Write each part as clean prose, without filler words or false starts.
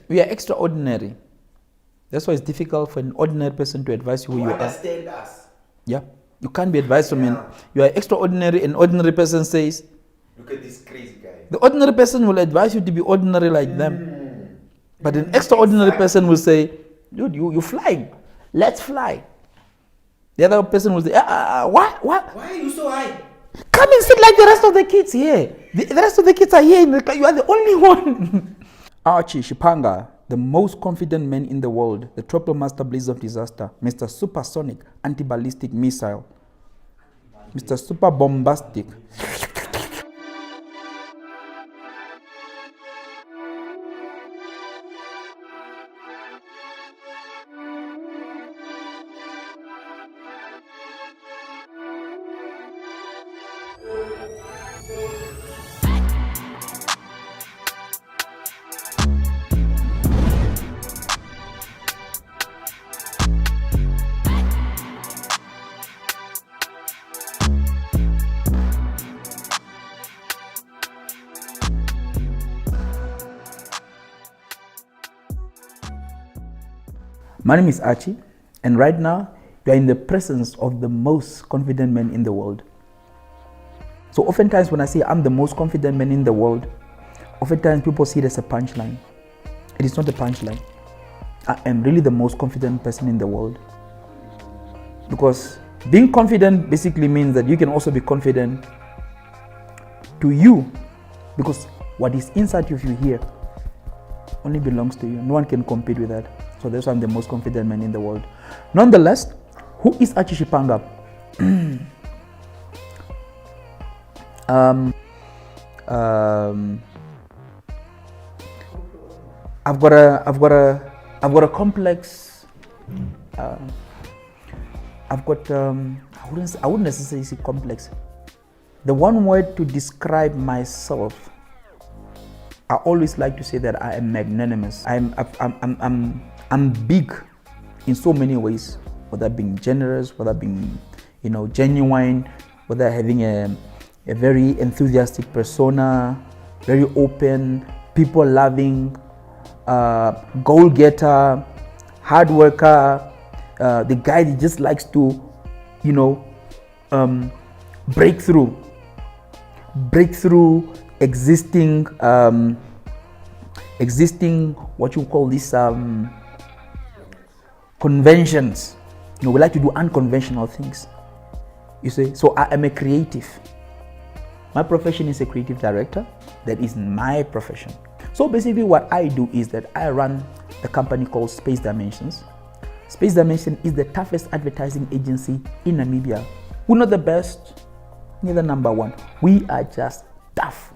We are extraordinary. That's why it's difficult for an ordinary person to advise you who you understand us. Yeah. You can't be advised from you are extraordinary. An ordinary person says, look at this crazy guy. The ordinary person will advise you to be ordinary like them. But an extraordinary person will say, dude, you flying. Let's fly. The other person will say, what? Why are you so high? Come and sit like the rest of the kids here. The rest of the kids are here. You are the only one. Archie Shipanga, the most confident man in the world, the triple master blaze of disaster, Mr. Supersonic Anti-Ballistic Missile, Mr. Super Bombastic. My name is Archie, and right now you are in the presence of the most confident man in the world. So oftentimes when I say I'm the most confident man in the world, oftentimes people see it as a punchline. It is not a punchline. I am really the most confident person in the world. Because being confident basically means that you can also be confident to you, because what is inside of you here only belongs to you. No one can compete with that. So that's why I'm the most confident man in the world. Nonetheless, who is Archie Shipanga? I've got a complex. I wouldn't necessarily say complex. The one word to describe myself, I always like to say that I am magnanimous. I'm big in so many ways, whether being generous, whether being, genuine, whether having a very enthusiastic persona, very open, people loving, goal getter, hard worker, the guy that just likes to, break through existing what you call this conventions. We like to do unconventional things. You see, so I am a creative. My profession is a creative director. That is my profession. So basically what I do is that I run a company called Space Dimensions. Space Dimension is the toughest advertising agency in Namibia. We're not the best, neither number one. We are just tough.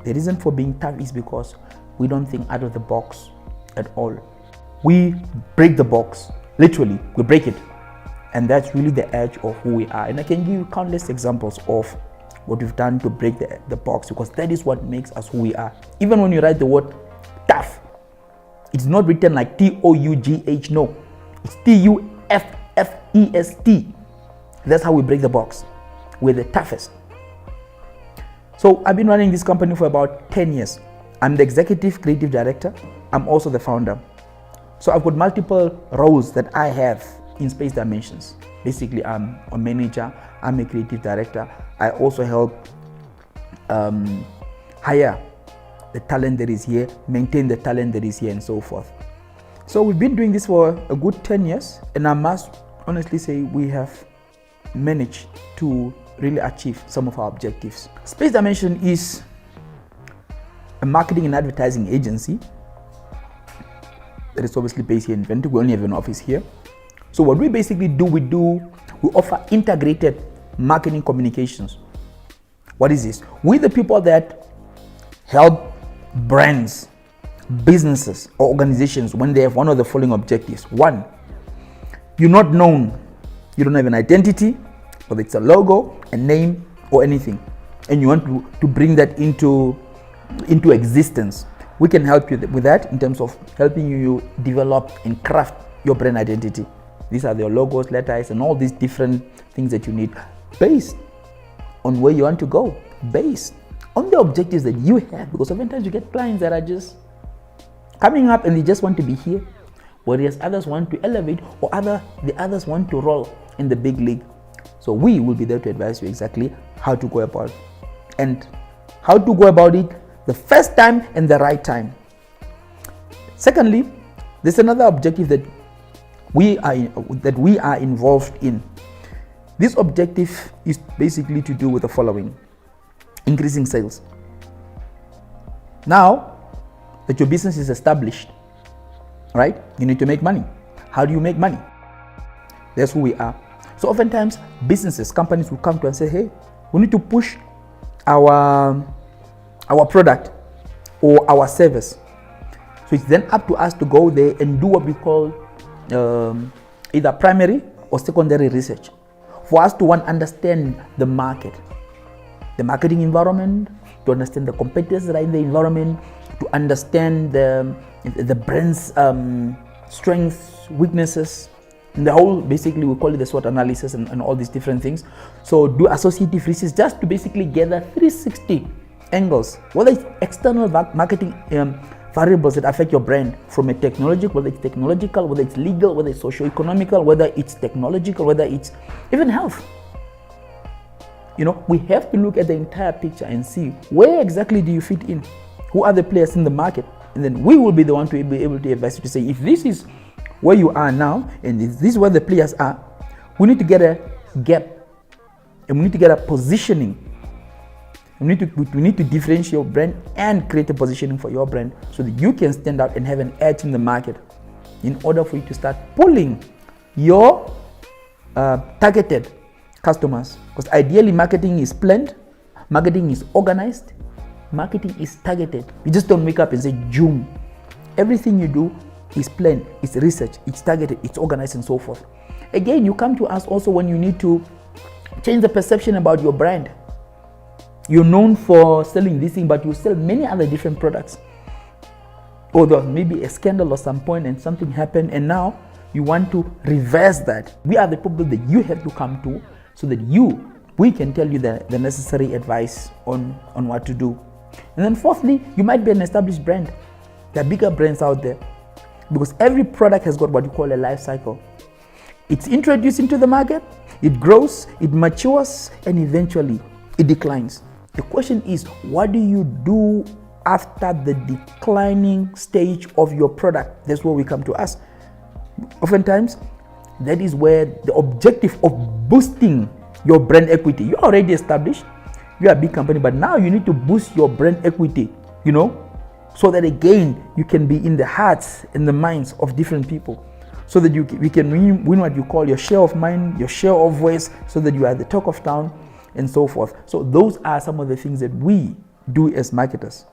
The reason for being tough is because we don't think out of the box at all. We break the box, literally, we break it. And that's really the edge of who we are. And I can give you countless examples of what we've done to break the box, because that is what makes us who we are. Even when you write the word tough, it's not written like T-O-U-G-H, no. It's T-U-F-F-E-S-T. That's how we break the box. We're the toughest. So I've been running this company for about 10 years. I'm the executive creative director. I'm also the founder. So I've got multiple roles that I have in Space Dimensions. Basically, I'm a manager, I'm a creative director. I also help hire the talent that is here, maintain the talent that is here, and so forth. So we've been doing this for a good 10 years, and I must honestly say we have managed to really achieve some of our objectives. Space Dimension is a marketing and advertising agency that is obviously based here in Ventura. We only have an office here. So what we basically do, we offer integrated marketing communications. What is this? We're the people that help brands, businesses, or organizations when they have one of the following objectives. One, you're not known. You don't have an identity, whether it's a logo, a name, or anything. And you want to bring that into existence. We can help you with that in terms of helping you develop and craft your brand identity. These are the logos, letters, and all these different things that you need based on where you want to go, based on the objectives that you have. Because sometimes you get clients that are just coming up and they just want to be here, whereas others want to elevate, or the others want to roll in the big league. So we will be there to advise you exactly how to go about it, and how to go about it the first time and the right time. Secondly, there's another objective that we are involved in. This objective is basically to do with the following: increasing sales. Now that your business is established, right, you need to make money. How do you make money? That's who we are. So oftentimes businesses, companies will come to us and say, hey, we need to push our product or our service. So it's then up to us to go there and do what we call either primary or secondary research, for us to understand the market, the marketing environment, to understand the competitors that are in the environment, to understand the brand's strengths, weaknesses, and the whole, basically we call it the SWOT analysis and all these different things. So do associative research, just to basically gather 360 angles, whether it's external marketing variables that affect your brand, from a technological, whether it's technological, whether it's legal, whether it's socio-economical, whether it's technological, whether it's even health. You know, we have to look at the entire picture and see where exactly do you fit in, who are the players in the market, and then we will be the one to be able to advise you to say, if this is where you are now and this is where the players are, we need to get a gap, and we need to get a positioning. We need to differentiate your brand and create a positioning for your brand, so that you can stand out and have an edge in the market, in order for you to start pulling your targeted customers. Because ideally marketing is planned, marketing is organized, marketing is targeted. You just don't wake up and say Joom. Everything you do is planned, it's research, it's targeted, it's organized, and so forth. Again, you come to us also when you need to change the perception about your brand. You're known for selling this thing, but you sell many other different products. Or there may be a scandal at some point and something happened, and now you want to reverse that. We are the people that you have to come to, so that we can tell you the necessary advice on what to do. And then fourthly, you might be an established brand. There are bigger brands out there, because every product has got what you call a life cycle. It's introduced into the market, it grows, it matures, and eventually it declines. The question is, what do you do after the declining stage of your product? That's where we come to us. Oftentimes, that is where the objective of boosting your brand equity. You're already established, you're a big company, but now you need to boost your brand equity, so that again, you can be in the hearts and the minds of different people, so that we can win what you call your share of mind, your share of voice, so that you are the talk of town, and so forth. So those are some of the things that we do as marketers.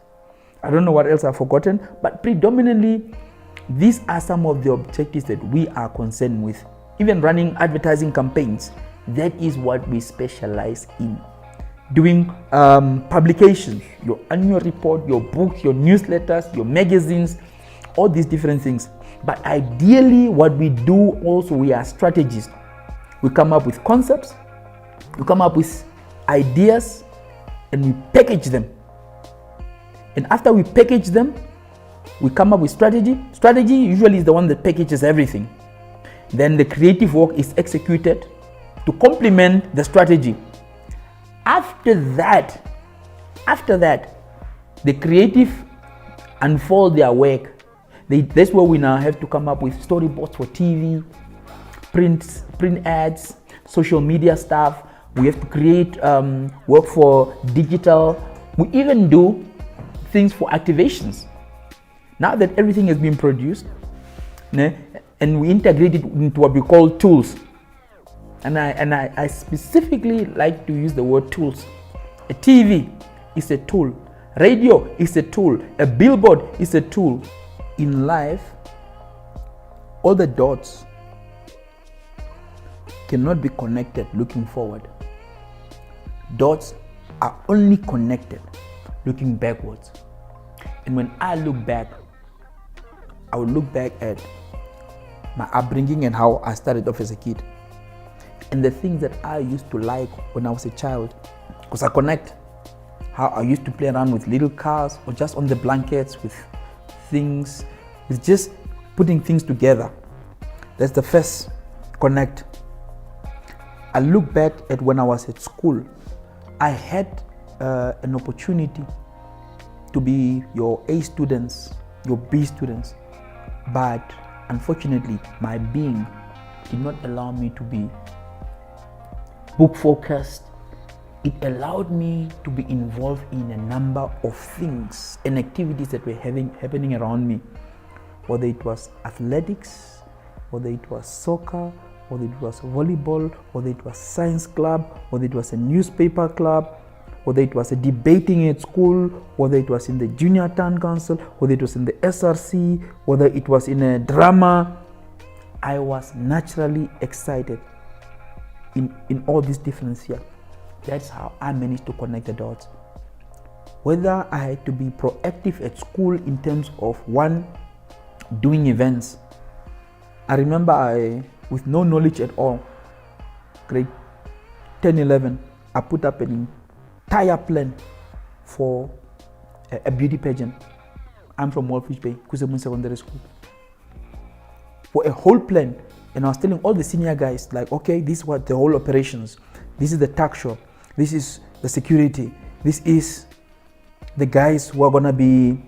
I don't know what else I've forgotten, but predominantly, these are some of the objectives that we are concerned with. Even running advertising campaigns, that is what we specialize in. Doing publications, your annual report, your books, your newsletters, your magazines, all these different things. But ideally, what we do also, we are strategists. We come up with concepts, we come up with ideas, and we package them. And after we package them, we come up with strategy. Strategy usually is the one that packages everything. Then the creative work is executed to complement the strategy. After that, the creative unfold their work. That's where we now have to come up with storyboards for TV, print ads, social media stuff. We have to create work for digital. We even do things for activations. Now that everything has been produced, and we integrate it into what we call tools. And I specifically like to use the word tools. A TV is a tool. Radio is a tool. A billboard is a tool. In life, all the dots cannot be connected looking forward. Dots are only connected looking backwards. And when I look back, I will look back at my upbringing and how I started off as a kid, and the things that I used to like when I was a child, because I connect how I used to play around with little cars, or just on the blankets with things It's just putting things together. That's the first connect. I look back at when I was at school. I had an opportunity to be your A students, your B students, but unfortunately my being did not allow me to be book focused. It allowed me to be involved in a number of things and activities that were happening around me, whether it was athletics, whether it was soccer, whether it was volleyball, whether it was science club, whether it was a newspaper club, whether it was a debating at school, whether it was in the junior town council, whether it was in the SRC, whether it was in a drama. I was naturally excited in all these different spheres. That's how I managed to connect the dots. Whether I had to be proactive at school in terms of one, doing events. I remember with no knowledge at all, grade 10, 11, I put up an entire plan for a beauty pageant. I'm from Wolfish Bay, Kuzemun Secondary School. For a whole plan, and I was telling all the senior guys, like, okay, this is what the whole operations, this is the tuck shop, this is the security, this is the guys who are gonna be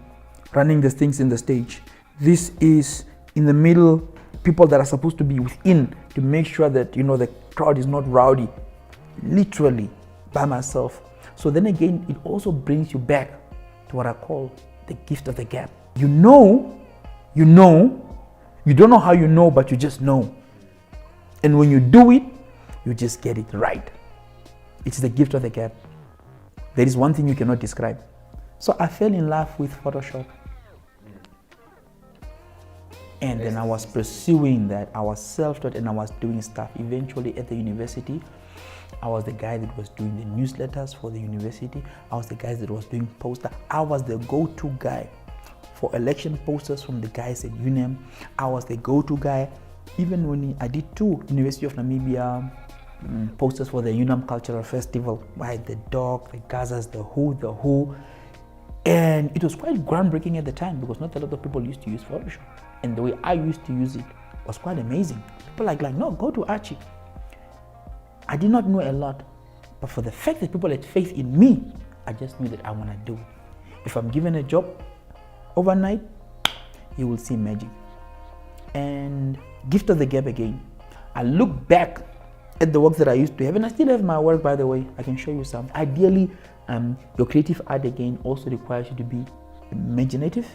running the things in the stage, this is in the middle, people that are supposed to be within to make sure that, you know, the crowd is not rowdy, literally by myself. So then again, it also brings you back to what I call the gift of the gap. You don't know how you know, but you just know. And when you do it, you just get it right. It's the gift of the gap. There is one thing you cannot describe. So I fell in love with Photoshop. And then I was pursuing that. I was self-taught and I was doing stuff. Eventually at the university, I was the guy that was doing the newsletters for the university. I was the guy that was doing posters. I was the go-to guy for election posters from the guys at UNAM. I was the go-to guy even when I did 2 University of Namibia posters for the UNAM Cultural Festival, right? The dog, the Gazas, the who. And it was quite groundbreaking at the time because not a lot of people used to use Photoshop. And the way I used to use it was quite amazing. People like, no, go to Archie. I did not know a lot, but for the fact that people had faith in me, I just knew that I want to do it. If I'm given a job overnight, you will see magic. And gift of the gap again. I look back at the work that I used to have, and I still have my work, by the way. I can show you some. Ideally, your creative art again also requires you to be imaginative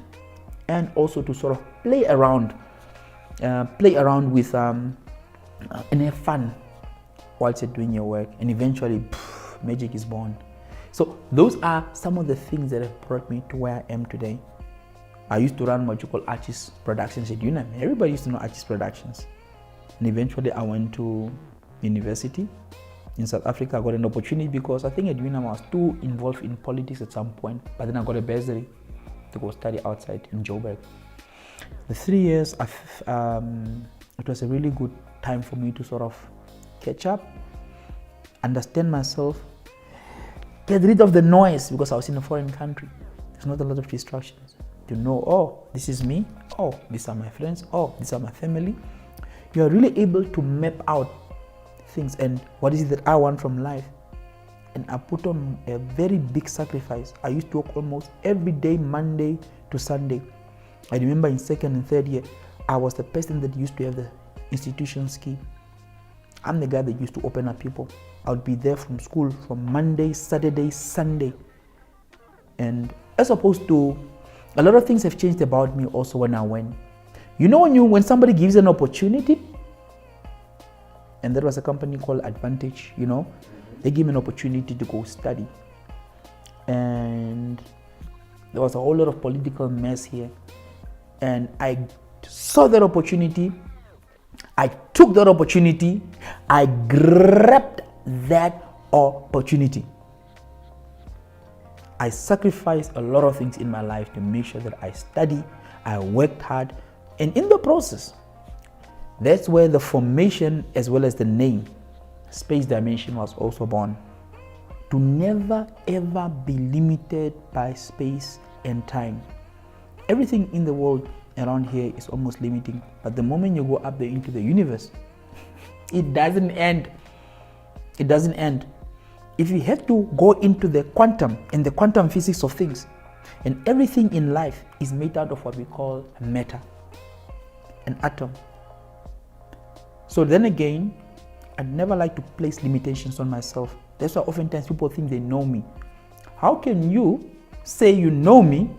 and also to sort of play around with and have fun whilst you're doing your work, and eventually magic is born. So those are some of the things that have brought me to where I am today. I used to run what you call Archie Productions at UNAM. Everybody used to know Archie Productions. And eventually I went to university in South Africa. I got an opportunity because I think at UNAM I was too involved in politics at some point, but then I got a bursary to go study outside in Joburg. The 3 years, it was a really good time for me to sort of catch up, understand myself, get rid of the noise because I was in a foreign country. There's not a lot of distractions. To know, oh, this is me, oh, these are my friends, oh, these are my family. You are really able to map out things and what is it that I want from life. And I put on a very big sacrifice. I used to work almost every day, Monday to Sunday. I remember in 2nd and 3rd year, I was the person that used to have the institution scheme. I'm the guy that used to open up people. I would be there from school from Monday, Saturday, Sunday. And as opposed to, a lot of things have changed about me also when I went. You know when somebody gives an opportunity, and there was a company called Advantage, you know, they gave me an opportunity to go study. And there was a whole lot of political mess here. And I saw that opportunity, I took that opportunity, I grabbed that opportunity. I sacrificed a lot of things in my life to make sure that I study, I worked hard, and in the process, that's where the formation as well as the name, Space Dimension, was also born. To never ever be limited by space and time. Everything in the world around here is almost limiting. But the moment you go up there into the universe, it doesn't end. It doesn't end. If you have to go into the quantum and the quantum physics of things, and everything in life is made out of what we call matter, an atom. So then again, I'd never like to place limitations on myself. That's why oftentimes people think they know me. How can you say you know me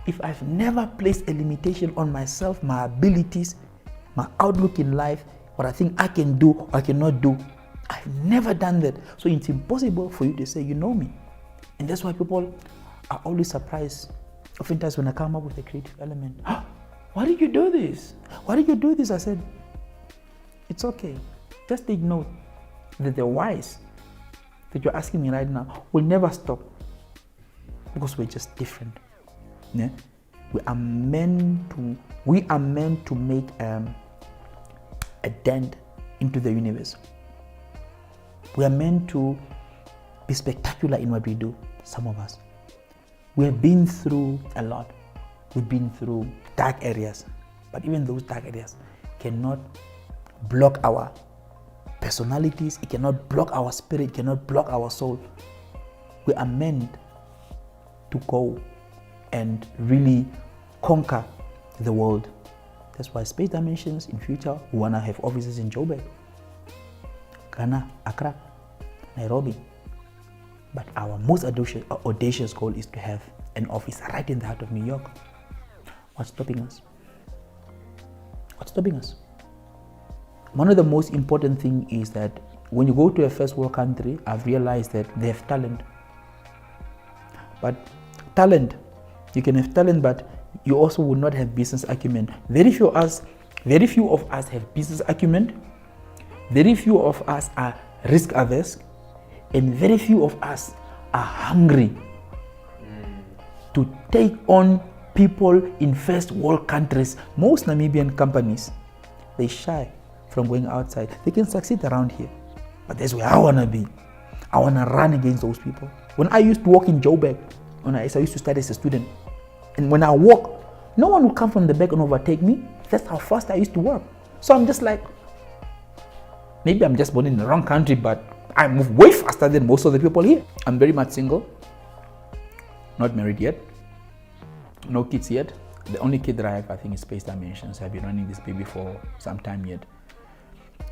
if I've never placed a limitation on myself, my abilities, my outlook in life, what I think I can do or I cannot do? I've never done that. So it's impossible for you to say you know me. And that's why people are always surprised. Oftentimes when I come up with a creative element, why did you do this? Why did you do this? I said, it's okay. Just take note that the whys that you're asking me right now will never stop, because we're just different. Yeah? We are meant to make a dent into the universe. We are meant to be spectacular in what we do, some of us. We have been through a lot. We've been through dark areas, but even those dark areas cannot block our personalities, it cannot block our spirit, it cannot block our soul. We are meant to go and really conquer the world. That's why Space Dimensions in future, we want to have offices in Joburg, Ghana, Accra, Nairobi. But our most audacious goal is to have an office right in the heart of New York. What's stopping us? What's stopping us? One of the most important things is that when you go to a first world country, I've realized that they have talent. But talent, you can have talent, but you also will not have business acumen. Very few of us have business acumen. Very few of us are risk averse, and very few of us are hungry to take on people in first world countries. Most Namibian companies, they shy from going outside. They can succeed around here, but that's where I want to be. I want to run against those people. When I used to walk in Joburg, I used to study as a student, and when I walk, no one would come from the back and overtake me. That's how fast I used to work. So I'm just like, maybe I'm just born in the wrong country, but I move way faster than most of the people here. I'm very much single, not married yet, no kids yet. The only kid that I have, I think, is Space Dimensions. I've been running this baby for some time yet.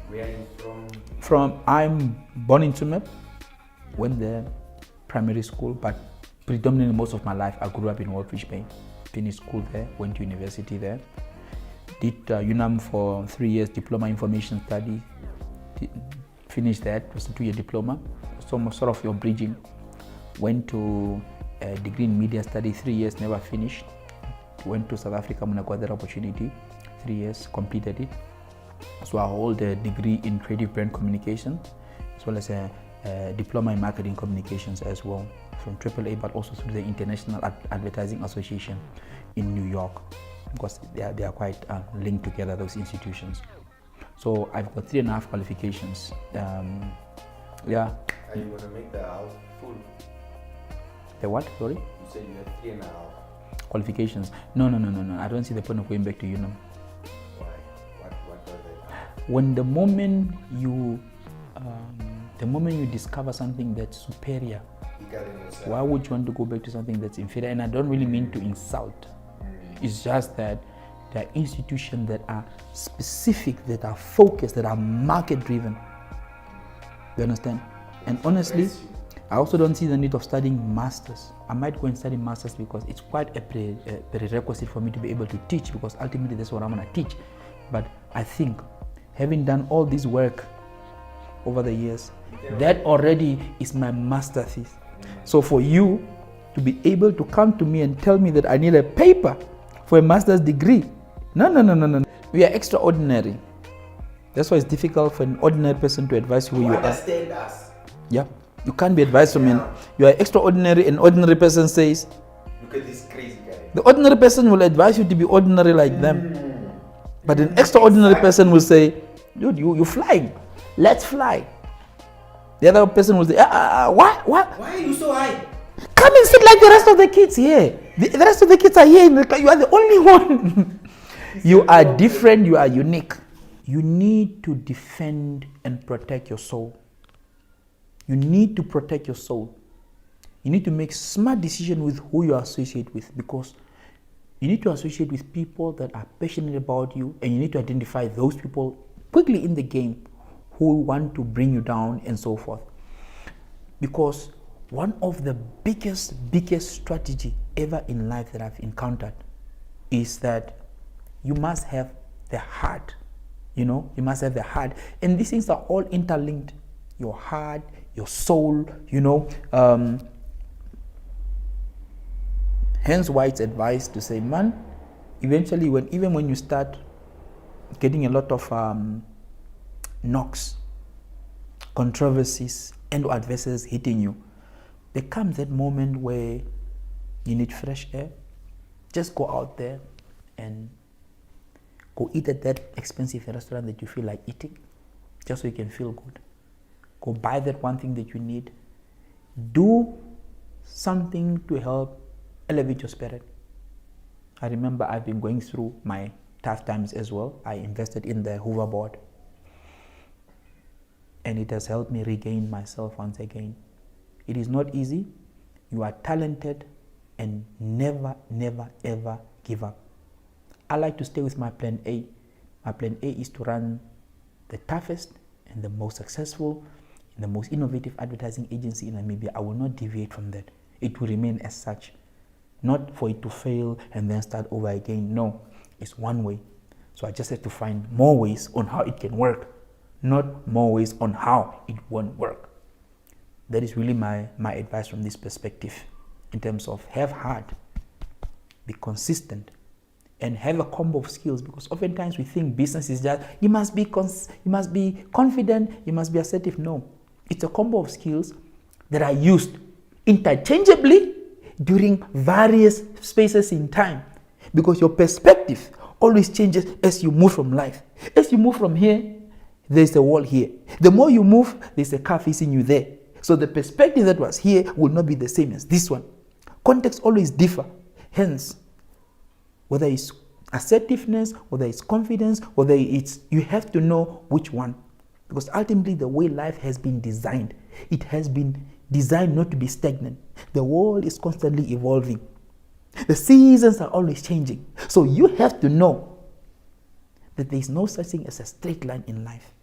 Where are you I'm born in Tsumeb, went there, primary school, but predominantly most of my life I grew up in Wolfish Bay. Finished school there, went to university there, did UNAM for 3 years, diploma information study, finished that, it was a 2-year diploma, so sort of your bridging. Went to a degree in media study, 3 years, never finished. Went to South Africa when I got that opportunity, 3 years, completed it. So I hold a degree in creative brand communication, as well as a diploma in marketing communications as well, from AAA, but also through the International Advertising Association in New York, because they are quite linked together, those institutions. So I've got 3.5 qualifications. Are you going to make the house full? The what, sorry? You said you had 3.5. Qualifications. No. I don't see the point of going back to UNAM. Why? What are they? When the moment you discover something that's superior, why would you want to go back to something that's inferior? And I don't really mean to insult. It's just that there are institutions that are specific, that are focused, that are market driven. You understand? And honestly, I also don't see the need of studying masters. I might go and study masters because it's quite a prerequisite for me to be able to teach, because ultimately that's what I'm going to teach. But I think having done all this work over the years, that already is my master thesis. So for you to be able to come to me and tell me that I need a paper for a master's degree, no. We are extraordinary. That's why it's difficult for an ordinary person to advise who you are. Understand us. Yeah. You can't be advised from me. You are extraordinary. An ordinary person says, look at this crazy guy. The ordinary person will advise you to be ordinary like them. But an extraordinary person will say, dude, you're flying. Let's fly. The other person will say, what? Why are you so high? Come and sit like the rest of the kids here. The rest of the kids are here. You are the only one. You are different, you are unique. You need to defend and protect your soul. You need to protect your soul. You need to make smart decisions with who you associate with, because you need to associate with people that are passionate about you, and you need to identify those people quickly in the game who want to bring you down and so forth. Because one of the biggest strategy ever in life that I've encountered is that you must have the heart. You must have the heart. And these things are all interlinked. Your heart, your soul, Hence why it's advised to say, man, eventually even when you start getting a lot of knocks, controversies, and adversaries hitting you, there comes that moment where you need fresh air. Just go out there and go eat at that expensive restaurant that you feel like eating, just so you can feel good. Go buy that one thing that you need. Do something to help elevate your spirit. I remember I've been going through my tough times as well. I invested in the hoverboard, and it has helped me regain myself once again. It is not easy. You are talented, and never ever give up. I like to stay with my plan A. My plan A is to run the toughest and the most successful and the most innovative advertising agency in Namibia. I will not deviate from that. It will remain as such. Not for it to fail and then start over again. No, it's one way. So I just have to find more ways on how it can work, not more ways on how it won't work. That is really my advice from this perspective, in terms of have heart, be consistent, and have a combo of skills. Because oftentimes we think business is just you must be confident, you must be assertive. No, it's a combo of skills that are used interchangeably during various spaces in time, because your perspective always changes as you move from life. As you move from here, there's a wall here. The more you move, there's a car facing you there. So the perspective that was here will not be the same as this one. Context always differ. Hence, whether it's assertiveness, whether it's confidence, whether it's, you have to know which one. Because ultimately the way life has been designed, it has been designed not to be stagnant. The world is constantly evolving. The seasons are always changing. So you have to know that there is no such thing as a straight line in life.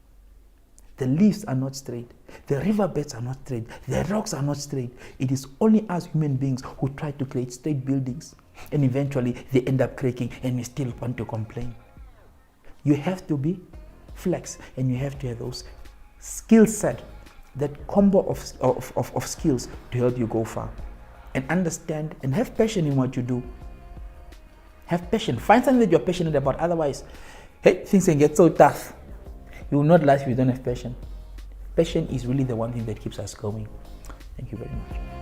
The leaves are not straight. The riverbeds are not straight. The rocks are not straight. It is only us human beings who try to create straight buildings. And eventually they end up cracking, and we still want to complain. You have to be flex, and you have to have those skill set, that combo of skills to help you go far. And understand and have passion in what you do. Have passion. Find something that you're passionate about. Otherwise, hey, things can get so tough. You will not last if you don't have passion. Passion is really the one thing that keeps us going. Thank you very much.